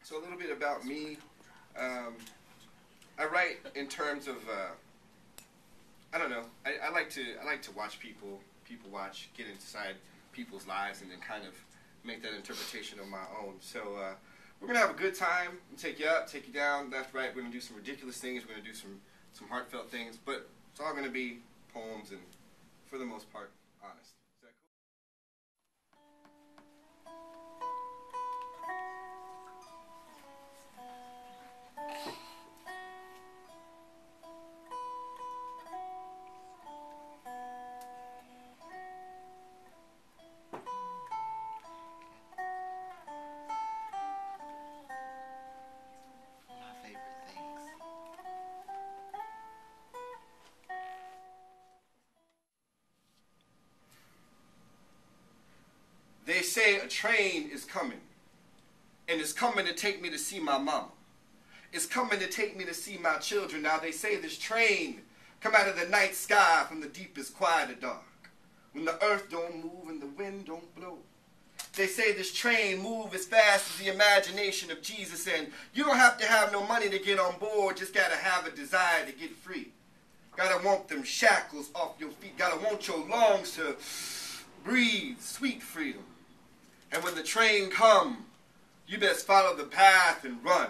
So a little bit about me. I write in terms of I don't know. I like to watch people watch, get inside people's lives, and then kind of make that interpretation of my own. So we're gonna have a good time. We'll take you up, take you down, left, right. We're gonna do some ridiculous things. We're gonna do some heartfelt things, but it's all gonna be poems and, for the most part, honest. Is that cool? They say a train is coming, and it's coming to take me to see my mama. It's coming to take me to see my children. Now they say this train come out of the night sky from the deepest quiet of dark, when the earth don't move and the wind don't blow. They say this train move as fast as the imagination of Jesus, and you don't have to have no money to get on board, just gotta have a desire to get free. Gotta want them shackles off your feet, gotta want your lungs to breathe sweet freedom. And when the train come, you best follow the path and run.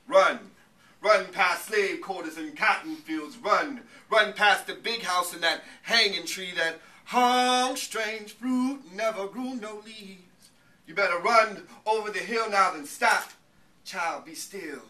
Run. Run past slave quarters and cotton fields. Run. Run past the big house and that hanging tree that hung strange fruit, never grew no leaves. You better run over the hill now, then stop. Child, be still.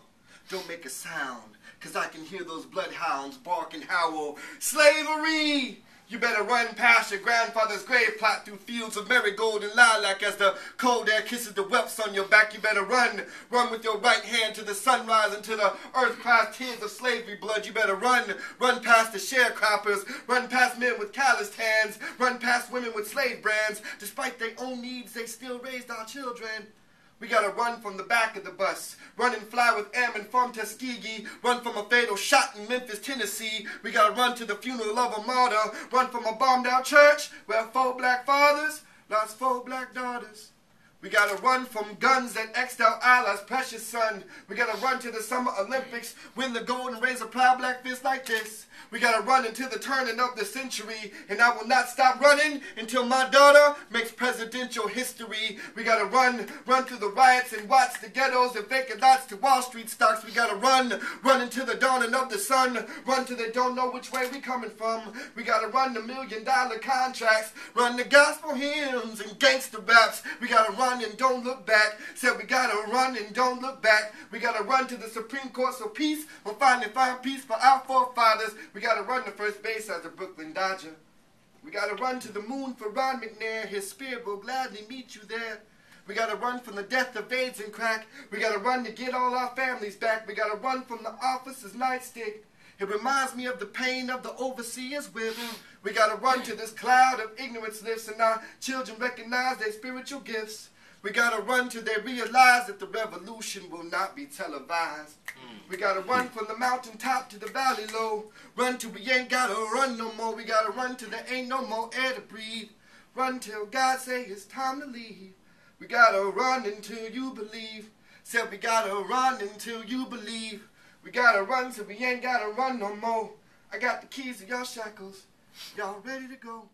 Don't make a sound, 'cause I can hear those bloodhounds bark and howl. Slavery! You better run past your grandfather's grave plot through fields of marigold and lilac as the cold air kisses the whelps on your back. You better run. Run with your right hand to the sunrise and to the earth cries tears of slavery blood. You better run. Run past the sharecroppers. Run past men with calloused hands. Run past women with slave brands. Despite their own needs, they still raised our children. We gotta run from the back of the bus. Run and fly with airmen from Tuskegee. Run from a fatal shot in Memphis, Tennessee. We gotta run to the funeral of a martyr. Run from a bombed out church where 4 black fathers lost 4 black daughters. We gotta run from guns that X'd out Allah's precious son. We gotta run to the Summer Olympics, win the gold and raise a proud black fist like this. We gotta run until the turning of the century, and I will not stop running until my daughter makes presidential history. We gotta run through the riots and watch the ghettos and vacant lots to Wall Street stocks. We gotta run until the dawning of the sun. Run till they don't know which way we coming from. We gotta run the $1 million contracts, run the gospel hymns and gangster raps. We gotta run and don't look back. Said we gotta run and don't look back. We gotta run to the Supreme Court so peace will finally find peace for our forefathers. We gotta run to first base as a Brooklyn Dodger. We gotta run to the moon for Ron McNair. His spirit will gladly meet you there. We gotta run from the death of AIDS and crack. We gotta run to get all our families back. We gotta run from the officer's nightstick. It reminds me of the pain of the overseer's whip. We gotta run to this cloud of ignorance lifts and our children recognize their spiritual gifts. We gotta run till they realize that the revolution will not be televised. We gotta run from the mountaintop to the valley low. Run till we ain't gotta run no more. We gotta run till there ain't no more air to breathe. Run till God say it's time to leave. We gotta run until you believe. Said we gotta run until you believe. We gotta run till we ain't gotta run no more. I got the keys to y'all shackles. Y'all ready to go?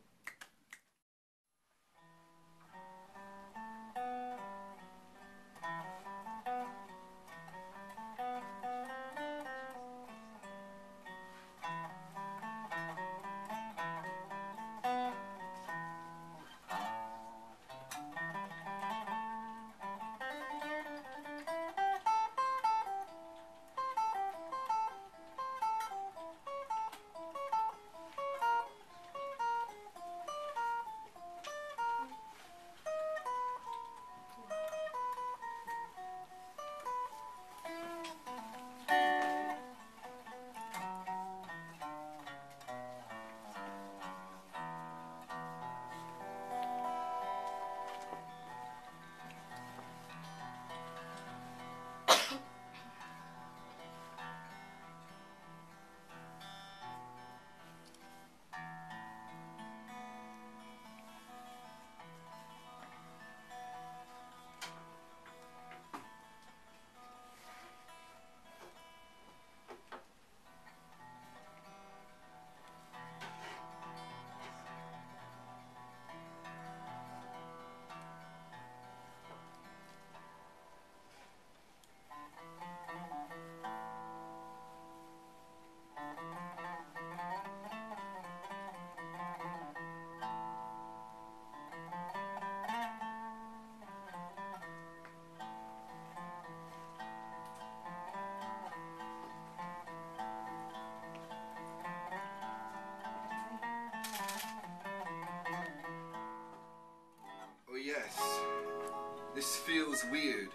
This feels weird.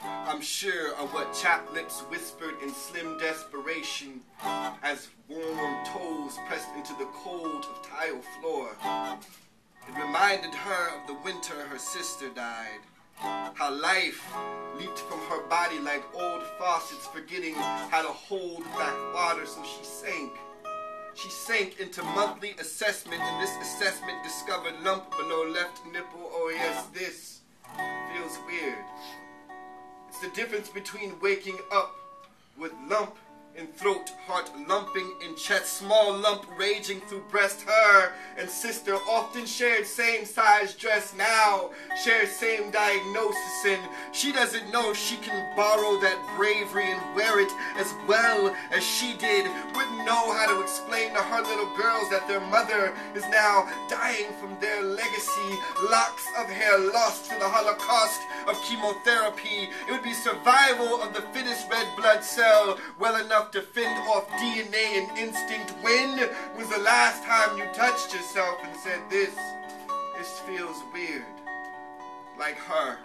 I'm sure of what chapped lips whispered in slim desperation as warm toes pressed into the cold of tile floor. It reminded her of the winter her sister died. How life leaped from her body like old faucets, forgetting how to hold back water, so she sank. She sank into monthly assessment, and this assessment discovered lump below left nipple. Oh yes, this feels weird. It's the difference between waking up with lump in throat, heart lumping in chest, small lump raging through breast. Her and sister often shared same size dress, now share same diagnosis, and she doesn't know she can borrow that bravery and wear it as well as she did. Wouldn't know how to explain to her little girls that their mother is now dying from their legacy. Locks of hair lost to the Holocaust of chemotherapy. It would be survival of the fittest red blood cell, well enough to fend off DNA and instinct. When was the last time you touched yourself and said, this feels weird? Like her,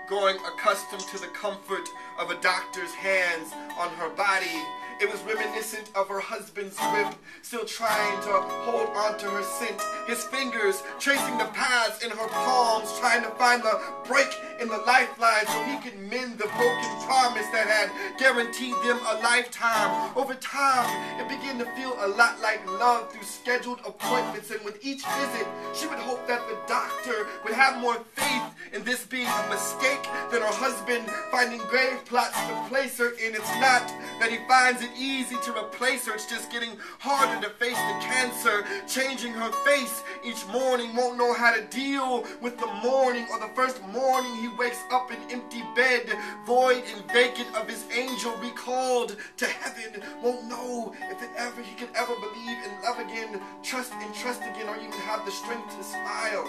growing accustomed to the comfort of a doctor's hands on her body. It was reminiscent of her husband's grip, still trying to hold on to her scent. His fingers tracing the paths in her palms, trying to find the break in the lifeline so he could mend the broken promise that had guaranteed them a lifetime. Over time, it began to feel a lot like love through scheduled appointments, and with each visit, she would hope that the doctor would have more faith in this being a mistake than her husband finding grave plots to place her in. It's not that he finds it easy to replace her, it's just getting harder to face the cancer, changing her face each morning. Won't know how to deal with the morning, or the first morning he wakes up in empty bed, void and vacant of his angel recalled to heaven. Won't know if he could ever believe in love again, trust again, or even have the strength to smile,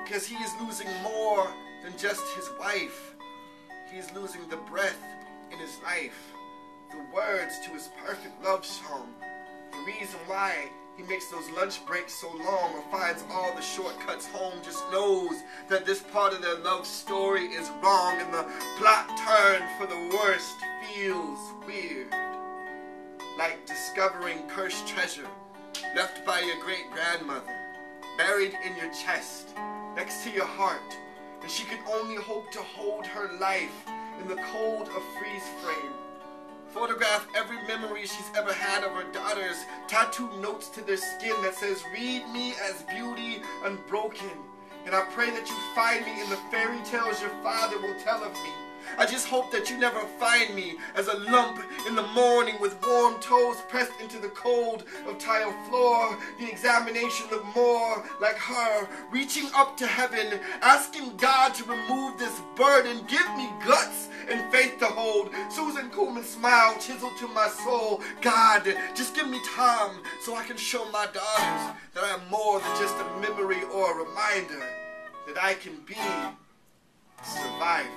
because he is losing more than just his wife. He is losing the breath in his life, the words to his perfect love song, the reason why he makes those lunch breaks so long or finds all the shortcuts home. Just knows that this part of their love story is wrong, and the plot turn for the worst feels weird. Like discovering cursed treasure left by your great-grandmother, buried in your chest, next to your heart, and she can only hope to hold her life in the cold of freeze frame. Photograph every memory she's ever had of her daughters, tattoo notes to their skin that says, read me as beauty unbroken. And I pray that you find me in the fairy tales your father will tell of me. I just hope that you never find me as a lump in the morning with warm toes pressed into the cold of tile floor. The examination looked more like her, reaching up to heaven, asking God to remove this burden, give me guts and faith to hold. Susan Kuhlman's smile chiseled to my soul. God, just give me time so I can show my daughters that I am more than just a memory or a reminder, that I can be a survivor.